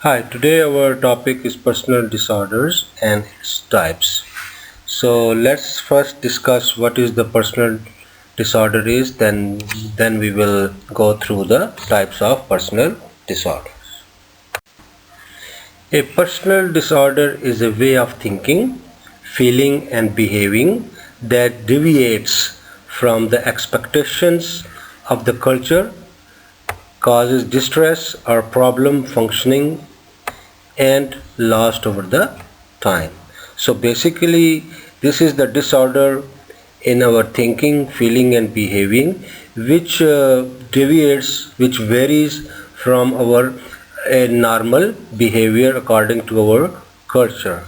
Hi, today our topic is personal disorders and its types. So let's first discuss what is the personal disorder is, then we will go through the types of personal disorders. A personal disorder is a way of thinking, feeling and behaving that deviates from the expectations of the culture, causes distress or problem functioning and lost over the time. So basically this is the disorder in our thinking, feeling and behaving which which varies from our normal behavior according to our culture.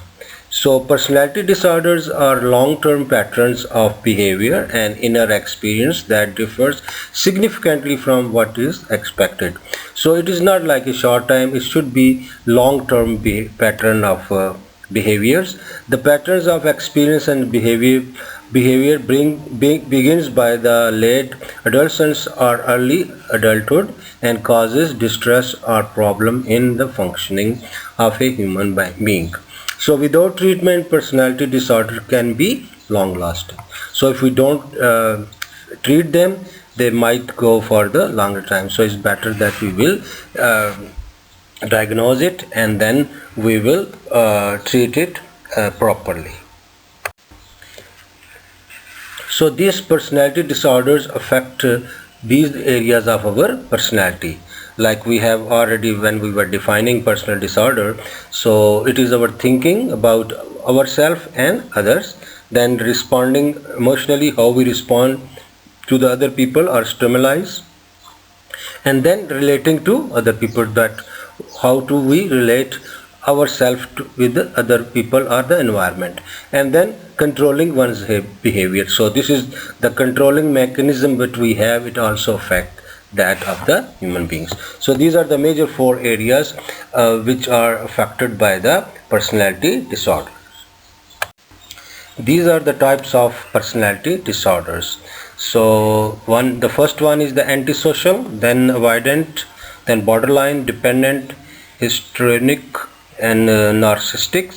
So personality disorders are long-term patterns of behavior and inner experience that differs significantly from what is expected. So it is not like a short time, it should be long-term pattern of behaviors. The patterns of experience and behavior begins by the late adolescence or early adulthood and causes distress or problem in the functioning of a human being. So without treatment, personality disorder can be long lasting. So if we don't treat them, they might go for the longer time. So it's better that we will diagnose it and then we will treat it properly. So these personality disorders affect these areas of our personality. Like we have already when we were defining personal disorder, so it is our thinking about ourselves and others, then responding emotionally, how we respond to the other people or stimuli, and then relating to other people, that how do we relate ourselves with the other people or the environment, and then controlling one's behavior. So this is the controlling mechanism that we have. It also affects that of the human beings. So these are the major four areas which are affected by the personality disorder. These are the types of personality disorders. So the first one is the antisocial, then avoidant, then borderline, dependent, histrionic and narcissistic,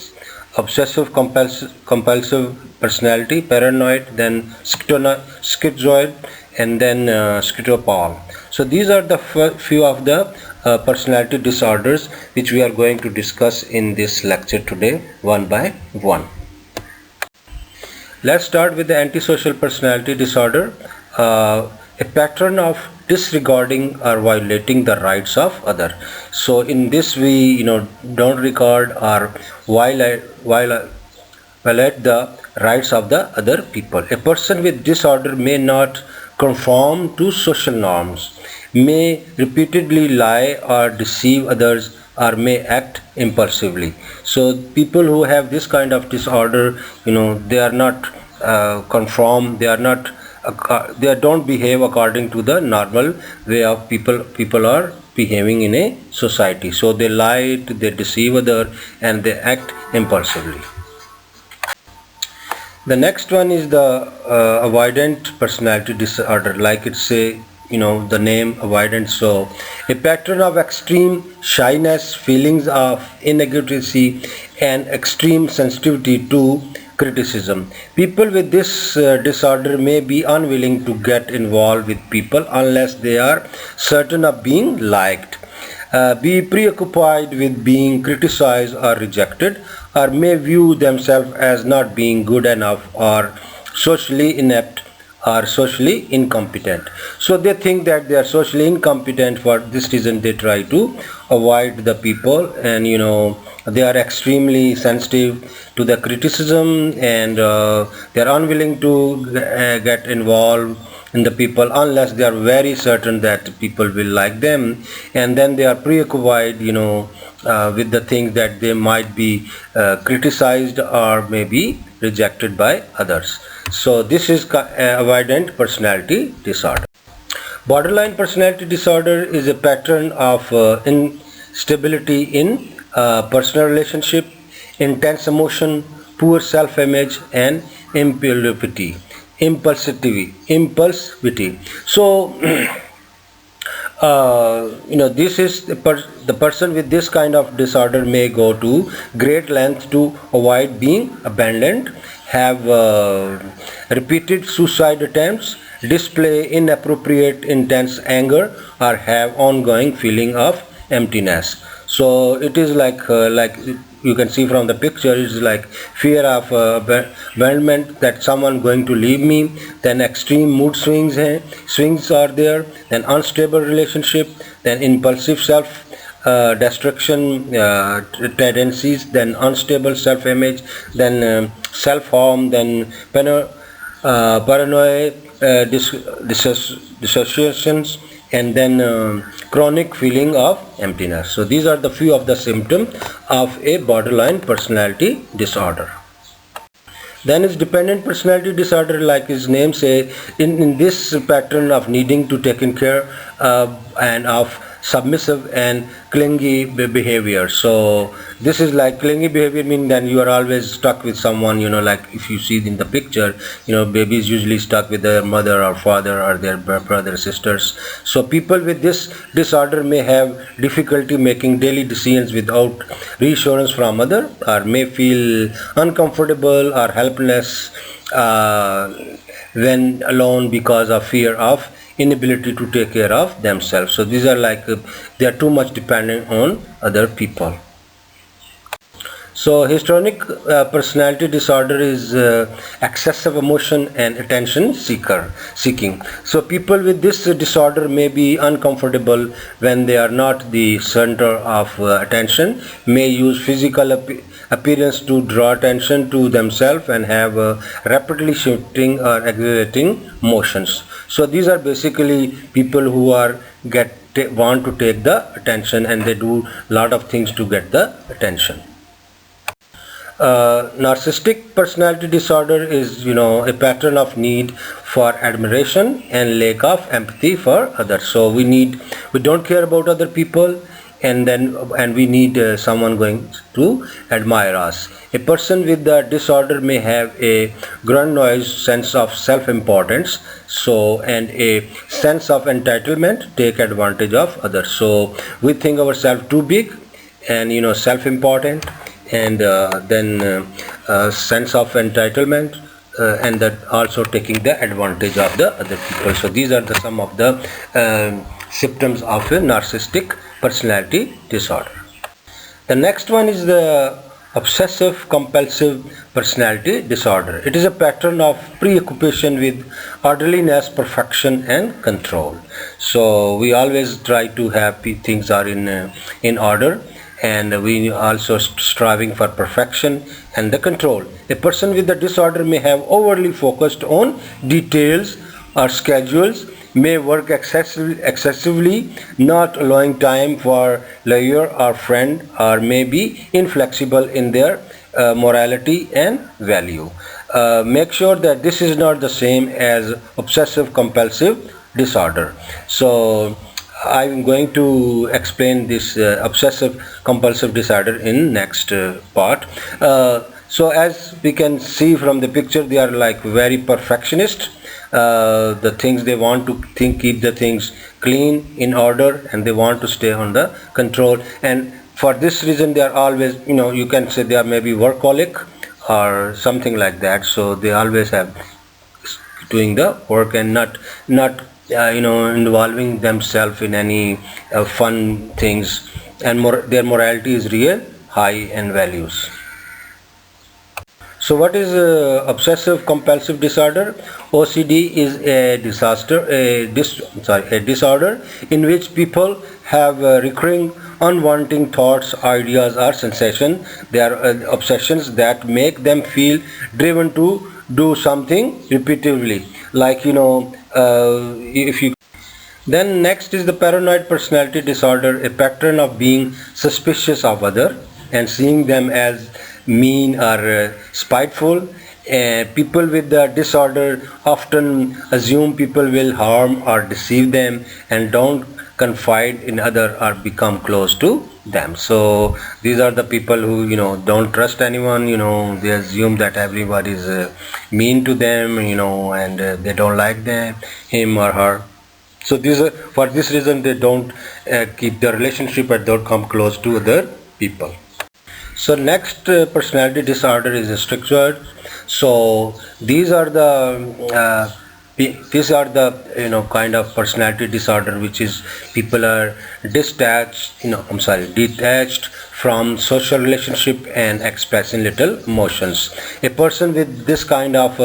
obsessive-compulsive personality, paranoid, then schizoid, and then Schizotypal. So these are the few of the personality disorders which we are going to discuss in this lecture today, one by one. Let's start with the antisocial personality disorder, a pattern of disregarding or violating the rights of other. So in this we don't regard or violate the rights of the other people. A person with disorder may not conform to social norms, may repeatedly lie or deceive others, or may act impulsively. So people who have this kind of disorder, they are not conform, they don't behave according to the normal way of people are behaving in a society. So they lie, they deceive others, and they act impulsively. The next one is the avoidant personality disorder, like it's the name avoidant. So a pattern of extreme shyness, feelings of inadequacy and extreme sensitivity to criticism. People with this disorder may be unwilling to get involved with people unless they are certain of being liked, be preoccupied with being criticized or rejected, or may view themselves as not being good enough, or socially inept, or socially incompetent. So they think that they are socially incompetent. For this reason they try to avoid the people, and they are extremely sensitive to the criticism, and they are unwilling to get involved in the people unless they are very certain that people will like them, and then they are preoccupied with the things that they might be criticized or maybe rejected by others. So this is avoidant personality disorder. Borderline personality disorder is a pattern of instability in personal relationship, intense emotion, poor self-image and impulsivity. So This is the person with this kind of disorder may go to great length to avoid being abandoned, have repeated suicide attempts, display inappropriate intense anger, or have ongoing feeling of emptiness. So it is like you can see from the picture, it's like fear of abandonment, that someone going to leave me, then extreme mood swings are there, then unstable relationship, then impulsive self destruction tendencies, then unstable self-image, then self-harm, then paranoia, dissociations, and then chronic feeling of emptiness. So these are the few of the symptoms of a borderline personality disorder. Then is dependent personality disorder, like his name say, in this pattern of needing to taken care and of submissive and clingy behavior. So this is like clingy behavior, mean that you are always stuck with someone, like if you see in the picture, babies usually stuck with their mother or father or their brother sisters. So people with this disorder may have difficulty making daily decisions without reassurance from other, or may feel uncomfortable or helpless when alone because of fear of inability to take care of themselves. So these are like they are too much dependent on other people. So histrionic personality disorder is excessive emotion and attention seeking. So people with this disorder may be uncomfortable when they are not the center of attention, may use physical appearance to draw attention to themselves, and have rapidly shifting or exaggerating motions. So these are basically people who are want to take the attention, and they do lot of things to get the attention. Narcissistic personality disorder is a pattern of need for admiration and lack of empathy for others. So we don't care about other people, and we need someone going to admire us. A person with the disorder may have a grandiose sense of self-importance, and a sense of entitlement, take advantage of others. So we think ourselves too big and self-important, and then sense of entitlement, and that also taking the advantage of the other people. So these are some of the symptoms of a narcissistic personality disorder. The next one is the obsessive-compulsive personality disorder. It is a pattern of preoccupation with orderliness, perfection, and control. So we always try to have things are in order, and we also striving for perfection and the control. A person with the disorder may have overly focused on details or schedules, may work excessively, not allowing time for leisure or friend, or may be inflexible in their morality and value. Make sure that this is not the same as obsessive compulsive disorder. So I'm going to explain this obsessive compulsive disorder in next part. So as we can see from the picture, they are like very perfectionist. The things they want to keep the things clean, in order, and they want to stay on the control. And for this reason, they are always, you can say they are maybe workaholic or something like that. So they always have doing the work and not involving themselves in any fun things, and their morality is real high and values. So what is obsessive compulsive disorder? OCD is a disorder in which people have recurring unwanting thoughts, ideas, or sensation. They are obsessions that make them feel driven to do something repeatedly, like if you. Then next is the paranoid personality disorder, a pattern of being suspicious of others and seeing them as mean or spiteful. People with the disorder often assume people will harm or deceive them, and don't confide in other or become close to them. So these are the people who don't trust anyone. They assume that everybody is mean to them, and they don't like him or her. So for this reason they don't keep the relationship and don't come close to other people. So next personality disorder is a Schizoid. So these are the kind of personality disorder which is people are detached from social relationship and expressing little emotions. A person with this kind of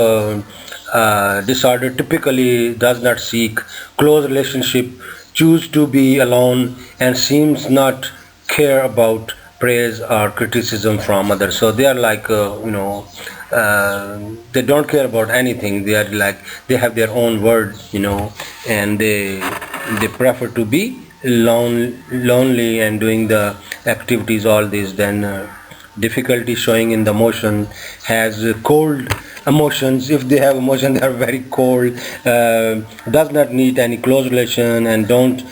disorder typically does not seek close relationship, choose to be alone, and seems not care about praise or criticism from others. So they are like they don't care about anything. They are like they have their own word, and they prefer to be lonely and doing the activities all this. Then difficulty showing in the emotion, has cold emotions. If they have emotion, they are very cold, does not need any close relation, and don't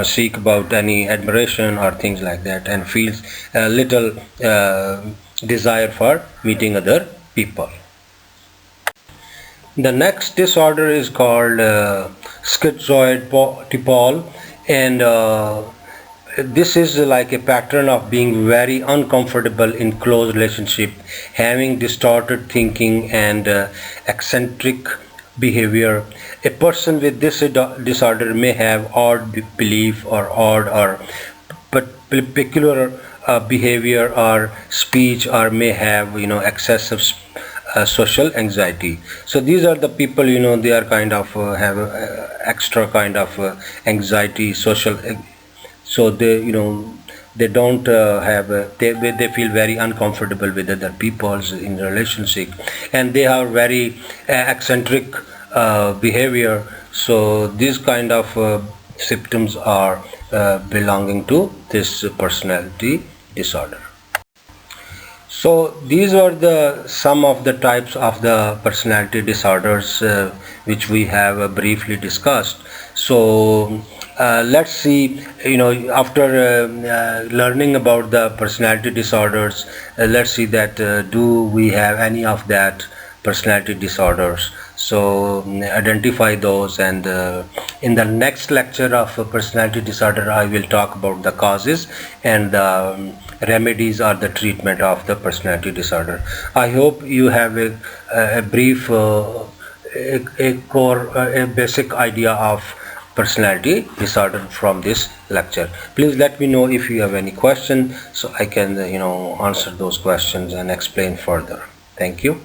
seek about any admiration or things like that, and feels a little desire for meeting other people. The next disorder is called Schizotypal, and this is like a pattern of being very uncomfortable in close relationship, having distorted thinking and eccentric behavior. A person with this disorder may have odd belief or odd or peculiar behavior or speech, or may have excessive social anxiety. So these are the people, they are kind of have extra kind of anxiety, social. So they don't have they feel very uncomfortable with other people's in relationship, and they have very eccentric behavior. So these kind of symptoms are belonging to this personality disorder. So these are some of the types of the personality disorders which we have briefly discussed. So let's see, after learning about the personality disorders, let's see that do we have any of that personality disorders. So identify those, and in the next lecture of personality disorder I will talk about the causes and the remedies or the treatment of the personality disorder. I hope you have a brief a basic idea of personality disorder from this lecture. Please let me know if you have any question, so I can answer those questions and explain further. Thank you.